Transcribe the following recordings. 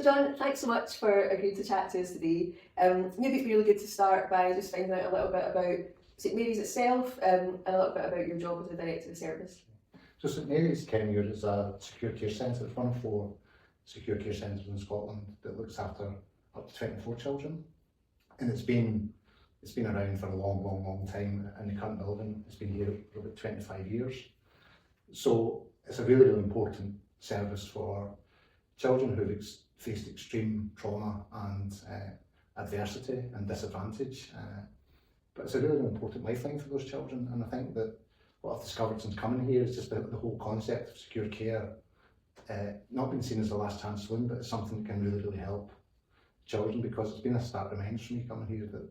So John, thanks so much for agreeing to chat to us today. Maybe it'd be really good to start by just finding out a little bit about St Mary's itself and a little bit about your job as the Director of the Service. So St Mary's Kenmure is a secure care centre. It's one of 4 secure care centres in Scotland that looks after up to 24 children. And it's been around for a long time in the current building. It's been here for about 25 years. So it's a really important service for children who have faced extreme trauma and adversity and disadvantage. But it's a really important lifeline for those children, and I think that what I've discovered since coming here is just the whole concept of secure care, not being seen as a last chance saloon, but it's something that can really help children, because it's been a stark reminder for me coming here that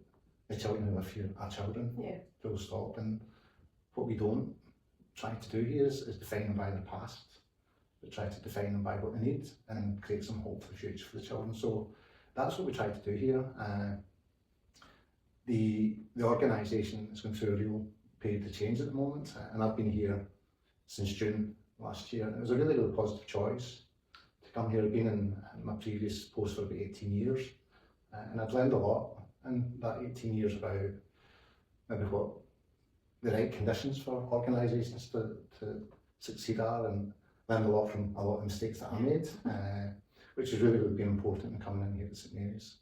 the children who live here are children, full stop, and what we don't try to do here is define them by their past, but try to define them by what they need and create some hope for the future for the children. So that's what we try to do here. The organisation is going through a real period of change at the moment, and I've been here since June last year. It was a really positive choice to come here. I've been in my previous post for about 18 years, and I've learned a lot in that 18 years about maybe what the right conditions for organisations to succeed are, and learned a lot from a lot of mistakes that I made, which has really been important in coming in here to St Mary's.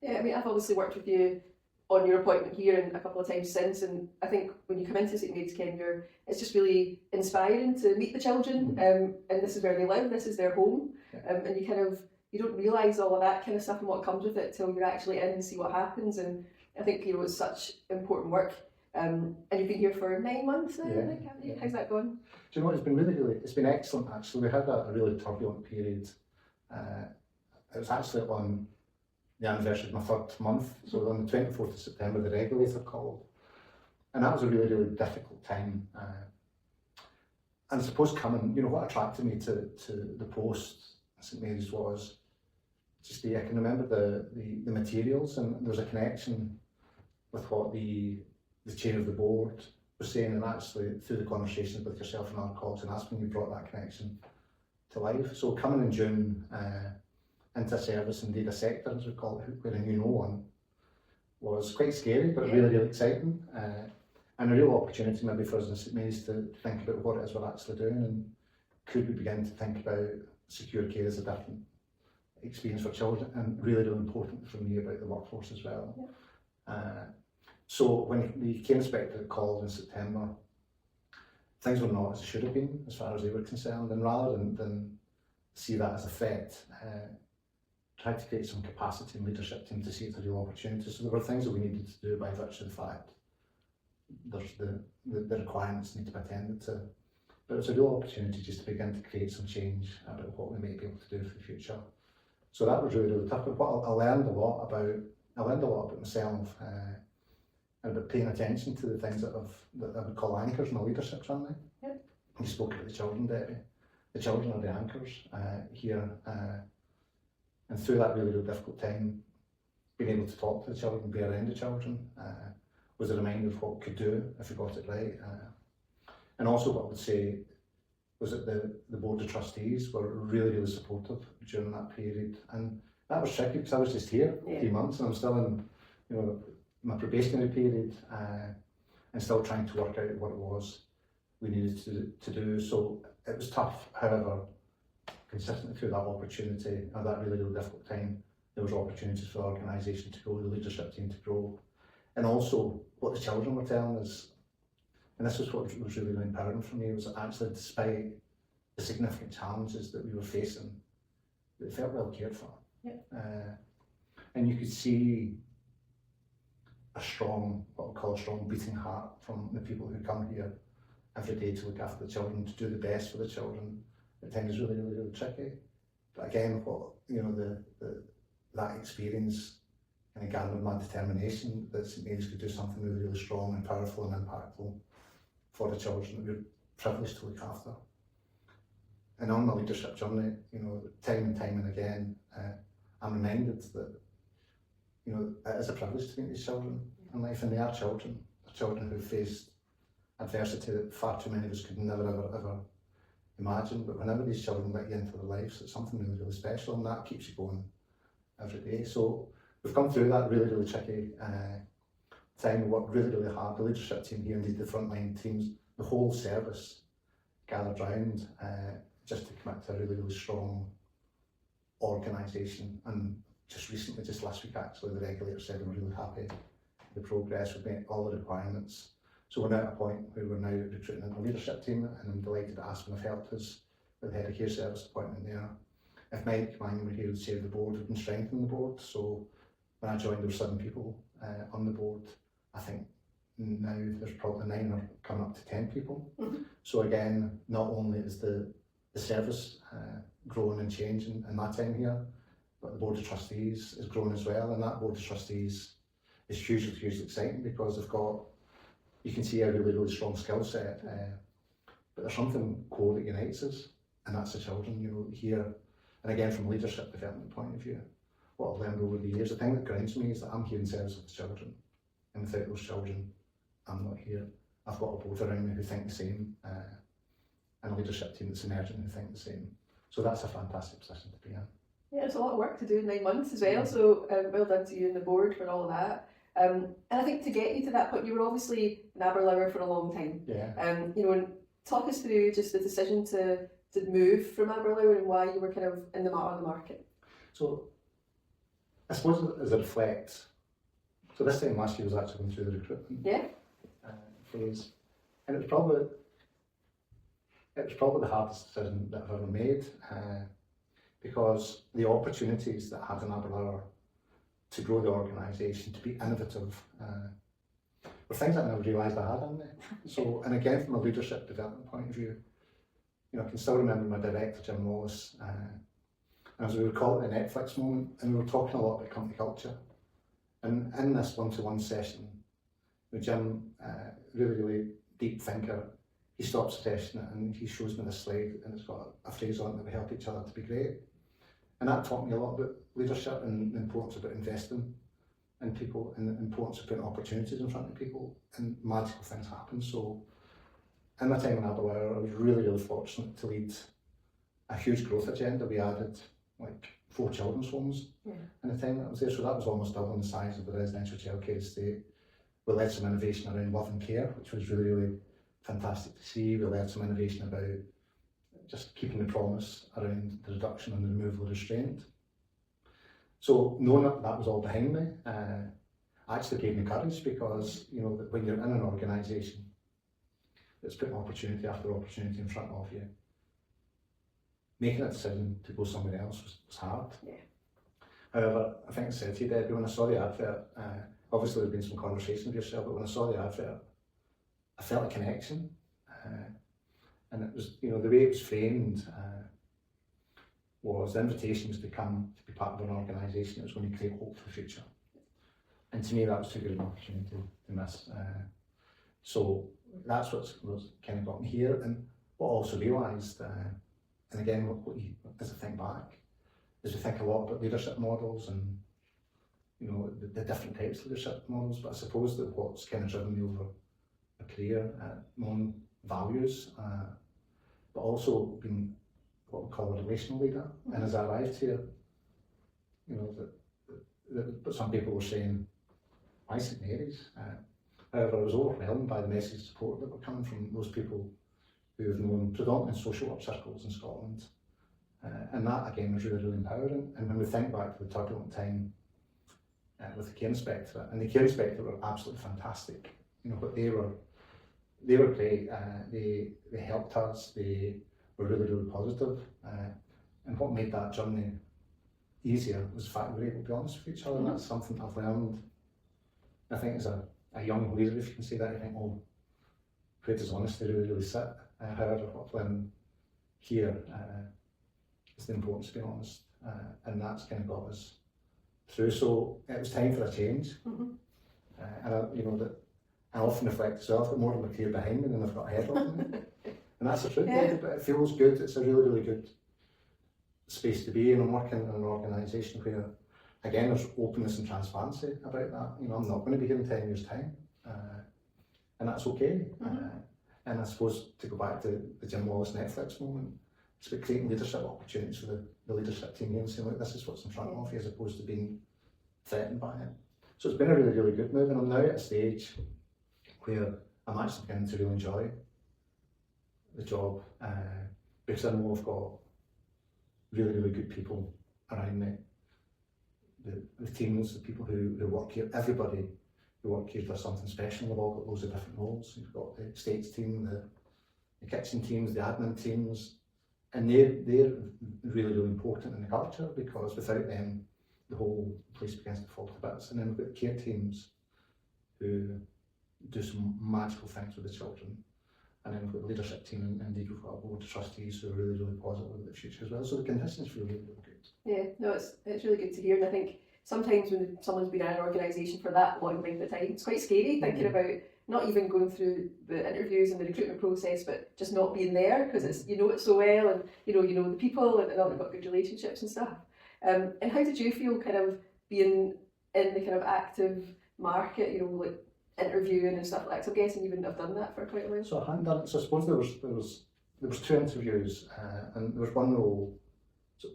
Yeah, I mean, I've obviously worked with you on your appointment here and a couple of times since, and I think when you come into St Mary's Kenmure, it's just really inspiring to meet the children, and this is where they live, this is their home, and you don't realise all of that kind of stuff and what comes with it till you're actually in and see what happens. And I think it's such important work, and you've been here for 9 months now, I think, haven't you? How's that going? Do you know what, it's been excellent actually. We had a really turbulent period. It was actually on the anniversary of my 3rd month, so on the 24th of September the regulator called, and that was a really difficult time. And I suppose coming, what attracted me to the post at St Mary's was just I can remember the materials, and there was a connection with what the chair of the board was saying, and actually through the conversations with yourself and our colleagues, and that's when you brought that connection to life. So coming in June into a service and data sector, as we call it, where I knew no one, was quite scary, but really exciting, and a real opportunity maybe for us in St Mary's to think about what it is we're actually doing, and could we begin to think about secure care as a different experience for children, and really important for me about the workforce as well. So when the care inspector called in September, things were not as they should have been as far as they were concerned, and rather than see that as a threat, tried to create some capacity and leadership team to see it as a real opportunity. So there were things that we needed to do by virtue of the fact there's the requirements need to be attended to. But it's a real opportunity just to begin to create some change about what we may be able to do for the future. So that was really tough. But what I learned a lot about myself, and about paying attention to the things that I would call anchors in my leadership journey. You spoke about the children, Debbie. The children are the anchors here. And through that really difficult time, being able to talk to the children, be around the children, was a reminder of what we could do if we got it right. And also what I would say was that the board of trustees were really supportive during that period. And that was tricky because I was just here 3 months, and I'm still in my probationary period, and still trying to work out what it was we needed to do. So it was tough, however, consistently through that opportunity, and that really difficult time, there was opportunities for the organisation to grow, the leadership team to grow, and also what the children were telling us, and this was what was really empowering for me, was that actually despite the significant challenges that we were facing, they felt well cared for. And you could see a strong, what we call a strong beating heart from the people who come here every day to look after the children, to do the best for the children. At times is really tricky, but again, what that experience kind of gathered my determination that St Mary's could do something really strong and powerful and impactful for the children that we're privileged to look after. And on my leadership journey, time and time and again, I'm reminded that it is a privilege to meet these children in life, and they are children. They're children who faced adversity that far too many of us could never ever imagine, but whenever these children let you into their lives, it's something really, really special, and that keeps you going every day. So we've come through that really, really tricky time. We worked really, really hard. The leadership team here, indeed the frontline teams, the whole service gathered round just to commit to a really, really strong organisation. And just recently, just last week actually, the regulator said they were really happy with the progress. We've met all the requirements. So we're now at a point where we're now recruiting a leadership team, and I'm delighted that Aspen have helped us with the head of care service appointment there. If Mike Manning were here, he would say the board had been strengthening the board. So when I joined, there were 7 people on the board. I think now there's probably 9 or coming up to 10 people. So again, not only is the service growing and changing in my time here, but the board of trustees is growing as well, and that board of trustees is hugely, hugely exciting because they've got, you can see a really, really strong skill set, but there's something core that unites us, and that's the children, you know, here. And again, from a leadership development point of view, what I've learned over the years, the thing that grounds me is that I'm here in service of the children, and without those children, I'm not here. I've got a board around me who think the same, and a leadership team that's emerging who think the same. So that's a fantastic position to be in. Yeah, it's a lot of work to do in 9 months as well, so well done to you and the board for all of that. And I think to get you to that point, you were obviously an Aberlour for a long time. Yeah. You know, and talk us through just the decision to move from Aberlour and why you were kind of in the market. So I suppose as it reflects, so this time last year was actually going through the recruitment phase, and it was probably the hardest decision that I've ever made, because the opportunities that I had in Aberlour to grow the organisation, to be innovative, were things I never realised I had in there. So, and again, from a leadership development point of view, you know, I can still remember my director, Jim Wallace, as we would call it, the Netflix moment, and we were talking a lot about company culture. And in this one-to-one session, with Jim, really, really deep thinker, he stops the session and he shows me this slide, and it's got a phrase on it that we help each other to be great. And that taught me a lot about leadership and the importance about investing in people and the importance of putting opportunities in front of people, and magical things happen. So in my time in Aberlour, I was really, really fortunate to lead a huge growth agenda. We added like 4 children's homes in the time that I was there, so that was almost doubling the size of the residential childcare estate. We led some innovation around love and care, which was really, really fantastic to see. We led some innovation about just keeping the promise around the reduction and the removal of restraint. So knowing that was all behind me, actually gave me courage, because you know that when you're in an organisation that's putting opportunity after opportunity in front of you, making a decision to go somewhere else was hard. Yeah. However, I think I said to you, Debbie, when I saw the advert, obviously there's been some conversation with yourself, but when I saw the advert, I felt a connection. And it was, you know, the way it was framed was the invitation was to come to be part of an organisation that was going to create hope for the future. And to me, that was too good an opportunity to miss. So that's what's kind of got me here. And what I also realised, and again, as I think back, is we think a lot about leadership models and, you know, the different types of leadership models, but I suppose that what's kind of driven me over a career, my own values, but also being what we call a relational leader. And as I arrived here, you know, but some people were saying, why St Mary's? However, I was overwhelmed by the message of support that were coming from those people who have known predominantly social work circles in Scotland. And that again was really, really empowering. And when we think back to the turbulent time with the care inspectorate, and the care inspectorate were absolutely fantastic. You know, but they were great. They helped us. They were really, really positive. And what made that journey easier was the fact we were able to be honest with each other. And that's something I've learned. I think as a young leader, if you can say that, you think, oh, where does honesty really, really sit? However, what I've learned here is the importance of being honest, and that's kind of got us through. So it was time for a change, and you know that I often reflect as well, I've got more of my career behind me than I've got ahead of me, and that's the truth. Yeah. But it feels good. It's a really, really good space to be in. I'm working in an organisation where, again, there's openness and transparency about that. You know, I'm not going to be here in 10 years' time, and that's okay. And I suppose to go back to the Jim Wallace Netflix moment, it's about creating leadership opportunities for the leadership team here and saying, look, this is what's in front of you, as opposed to being threatened by it. So it's been a really, really good move, and I'm now at a stage where I'm actually beginning to really enjoy the job, because I know I've got really, really good people around me. The teams, the people who work here, everybody who work here does something special. They've all got loads of different roles. You've got the estates team, the kitchen teams, the admin teams, and they're really, really important in the culture, because without them, the whole place begins to fall to bits. And then we've got the care teams who do some magical things with the children. And then we've got the leadership team, and indeed we've got a board of trustees who are really, really positive about the future as well. So the conditions feel really, really good. Yeah, no, it's really good to hear, and I think sometimes when someone's been in an organisation for that long length of time, it's quite scary thinking about not even going through the interviews and the recruitment process, but just not being there, because it's, you know it so well, and you know the people, and all, they've got good relationships and stuff. And how did you feel kind of being in the kind of active market, you know, like interviewing and stuff like that? So I'm guessing you wouldn't have done that for quite a while. So I hadn't done it. So I suppose there was 2 interviews, and there was one role. So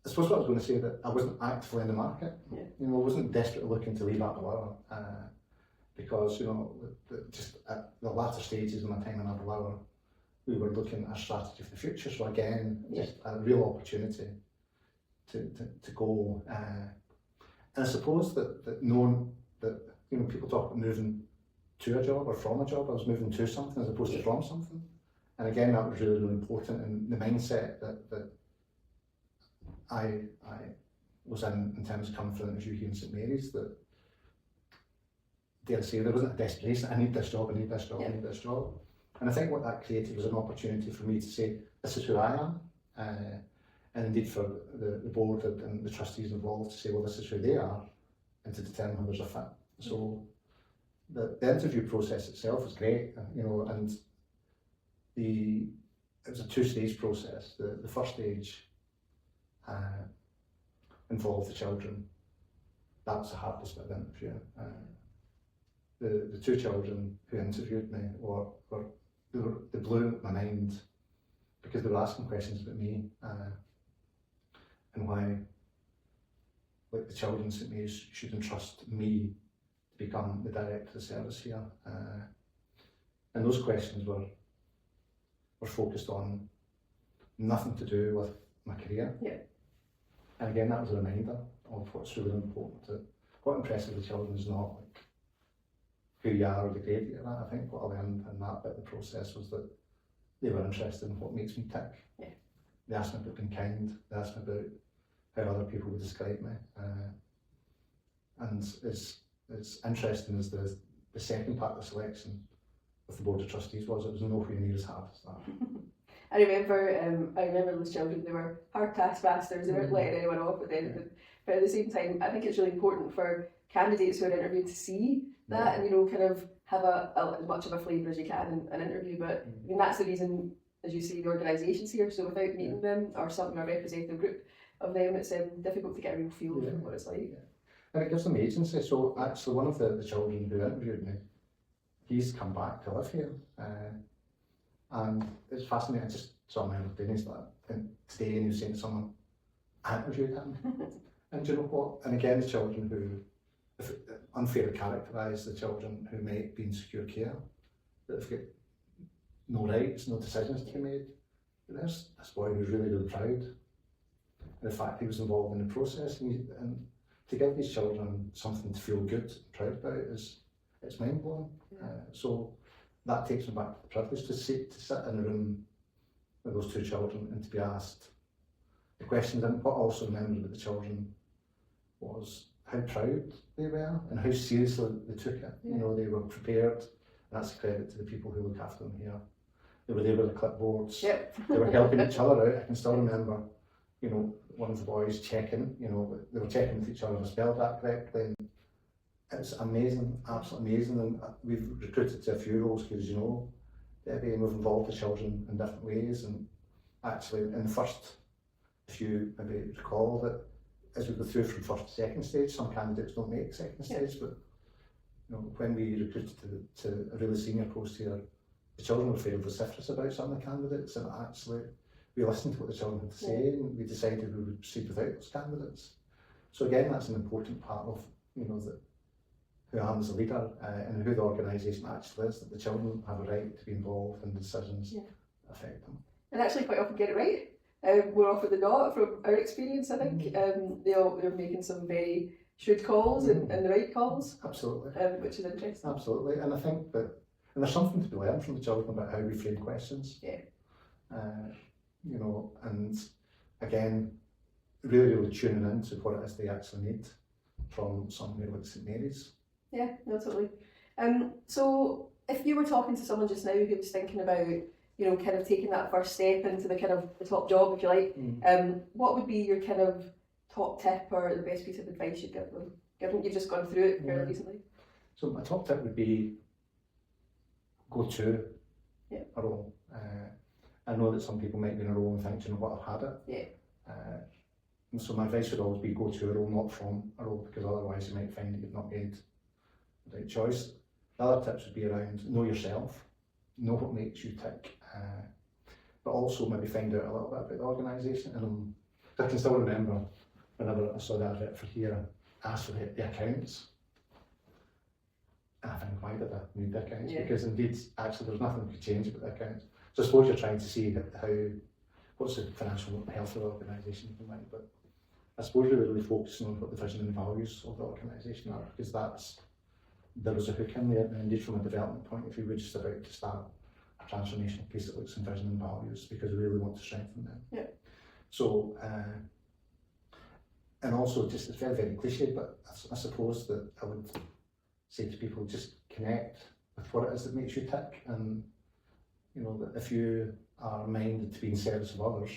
I suppose what I was going to say, that I wasn't actively in the market. Yeah. You know, I wasn't desperately looking to leave Aberlour, because, you know, just at the latter stages of my time in Aberlour, we were looking at a strategy for the future. So again, just a real opportunity to go. And I suppose that knowing that, you know, people talk about moving to a job or from a job, I was moving to something as opposed to from something. And again, that was really, really important in the mindset that I was in terms of coming for an interview here in St Mary's, that, dare I say, there wasn't a desperation, I need this job, I need this job, I need this job. And I think what that created was an opportunity for me to say, this is who I am, and indeed for the board and the trustees involved to say, well, this is who they are, and to determine whether there's a fit. So the interview process itself was great, you know, and it was a 2-stage process. The first stage involved the children. That was the hardest bit of the interview. The 2 children who interviewed me they blew my mind, because they were asking questions about me, and why, like, the children at St Mary's should entrust me to become the director of the service here. And those questions were focused on nothing to do with my career. Yeah. And again, that was a reminder of what's really important. What impresses the children is not like who you are or the grade you're at. I think what I learned in that bit of the process was that they were interested in what makes me tick. Yeah. They asked me about being kind, they asked me about how other people would describe me. And as interesting as the second part of the selection with the board of trustees was, it was nowhere near as hard as that. I remember those children, they were hard taskmasters, they weren't letting anyone off at the end of it. But at the same time, I think it's really important for candidates who are interviewed to see that, and, you know, kind of have as much of a flavour as you can in an interview. But I mean, that's the reason, as you say, the organisation's here. So without meeting them or something, a representative group of them, it's difficult to get a real feel for what it's like. Yeah. And it gives them agency. So actually, one of the children who interviewed me, he's come back to live here. And it's fascinating. I just saw my opinions that today, and you're saying to someone, I interviewed him. And do you know what? And again, the children who, if unfairly characterise the children who might be in secure care, that have got no rights, no decisions to be made. But there's this boy who's really, really proud. And the fact he was involved in the process, and to give these children something to feel good and proud about it's mind blowing. Yeah. So that takes me back to the privilege to sit in a room with those 2 children and to be asked the questions. And what I also remembered about the children was how proud they were and how seriously they took it. Yeah. You know, they were prepared, and that's a credit to the people who look after them here. They were there with the clipboards. Yep. They were helping each other out. I can still remember, you know, one of the boys checking, you know, they were checking with each other if I spelled that correctly. And it's amazing, absolutely amazing. And we've recruited to a few roles here, as you know, Debbie, and we've involved the children in different ways. And actually, in the first, if you maybe recall, that as we go through from first to second stage, some candidates don't make second stage, but you know, when we recruited to a really senior post here, the children were fairly vociferous about some of the candidates, and actually we listened to what the children had to say, and we decided we would proceed without those candidates. So again, that's an important part of, you know, who I am as a leader, and who the organisation actually is, that the children have a right to be involved in decisions that affect them. And actually quite often get it right, more often than not, from our experience, I think. They're making some very shrewd calls and the right calls. Absolutely. Which is interesting. Absolutely, and I think that, and there's something to be learned from the children about how we frame questions. Yeah. You know, and again, really tuning into what it is they actually need from somewhere like St Mary's. Yeah, no, totally. So if you were talking to someone just now who was thinking about, you know, kind of taking that first step into the kind of the top job, if you like, what would be your kind of top tip or the best piece of advice you'd give them, given you've just gone through it fairly recently? So my top tip would be go to a role. I know that some people might be in a role and think, you know what, I've had it. And so my advice would always be go to a role, not from a role, because otherwise you might find that you've not made the right choice. The other tips would be around know yourself, know what makes you tick, but also maybe find out a little bit about the organisation. And I can still remember whenever I saw the advert for here, I asked for the accounts. And I think, why did I need the accounts? Because indeed, actually, there's nothing we could change about the accounts. So I suppose you're trying to see what's the financial health of the organisation, but I suppose you're really focusing on what the vision and values of the organisation are, because there was a hook in there, and indeed from a development point of view, we're just about to start a transformational piece that looks in vision and values, because we really want to strengthen them. So, and also just, it's very, very cliche, but I suppose that I would say to people, just connect with what it is that makes you tick, and you know, that if you are minded to be in service of others,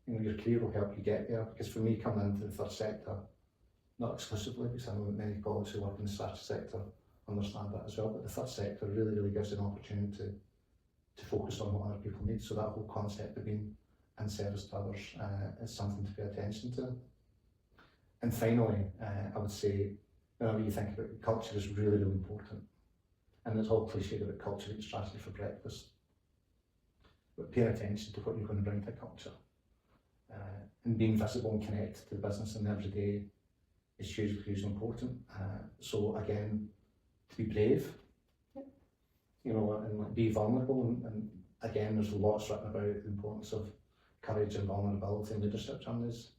you know, your career will help you get there. Because for me, coming into the third sector, not exclusively, because I know that many colleagues who work in the strategy sector understand that as well, but the third sector really gives an opportunity to focus on what other people need. So that whole concept of being in service to others is something to pay attention to. And finally, I would say, whenever you think about it, culture is really important. And it's all cliched about culture, eat strategy for breakfast. But paying attention to what you're going to bring to culture. And being visible and connected to the business in every day is hugely important. So again, to be brave, you know, and like, be vulnerable. And again, there's lots written about the importance of courage and vulnerability in leadership journeys.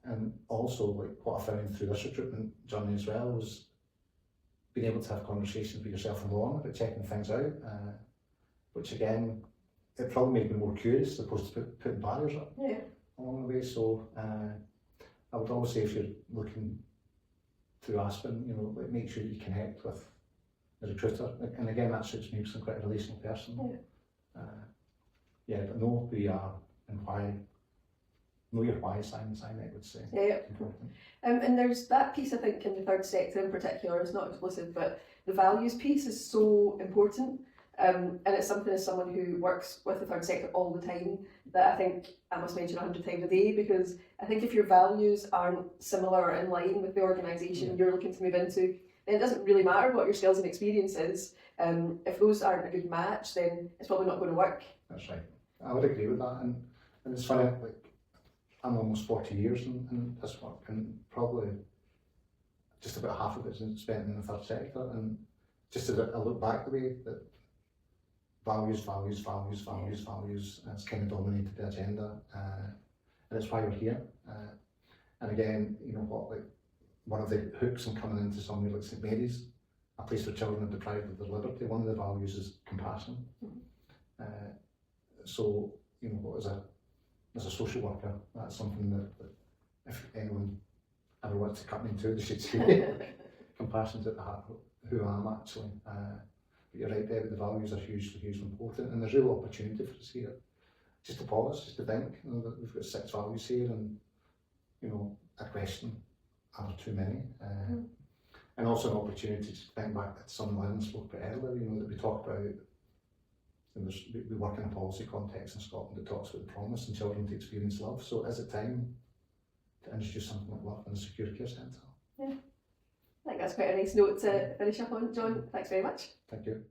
And also, like, what I found through this recruitment journey as well was being able to have conversations with yourself and Lauren about checking things out, which again, it probably made me more curious as opposed to putting barriers up along the way. So I would always say, if you're looking through Aspen, you know, like, make sure you connect with the recruiter. And again, that suits me because I'm quite a relational person. But know who you are and why. Know your why, Simon, I would say. And there's that piece, I think, in the third sector in particular, it's not exclusive, but the values piece is so important. And it's something, as someone who works with the third sector all the time, that I think I must mention 100 times a day, because I think if your values aren't similar or in line with the organisation you're looking to move into, then it doesn't really matter what your skills and experience is. If those aren't a good match, then it's probably not going to work. That's right. I would agree with that. And it's funny, like, I'm almost 40 years in this work, and probably just about half of it is spent in the third sector. And just as I look back, the way that values has kind of dominated the agenda, and it's why we're here. And again, you know what, like, one of the hooks in coming into somewhere like St Mary's, a place where children are deprived of their liberty, one of the values is compassion. So, you know, as a social worker, that's something that if anyone ever wants to cut me into, they should see. Compassion's at the heart of who I am, actually. But you're right, David, the values are hugely important, and there's real opportunity for us here. Just to pause, just to think, you know, that we've got 6 values here, and, you know, a question, are there too many? And also an opportunity to think back to something Lynn spoke about earlier, you know, that we talk about. And we work in a policy context in Scotland that talks about the promise in children to experience love. So is it time to introduce something like love in the secure care centre? Yeah, I think that's quite a nice note to finish up on. John, thanks very much. Thank you.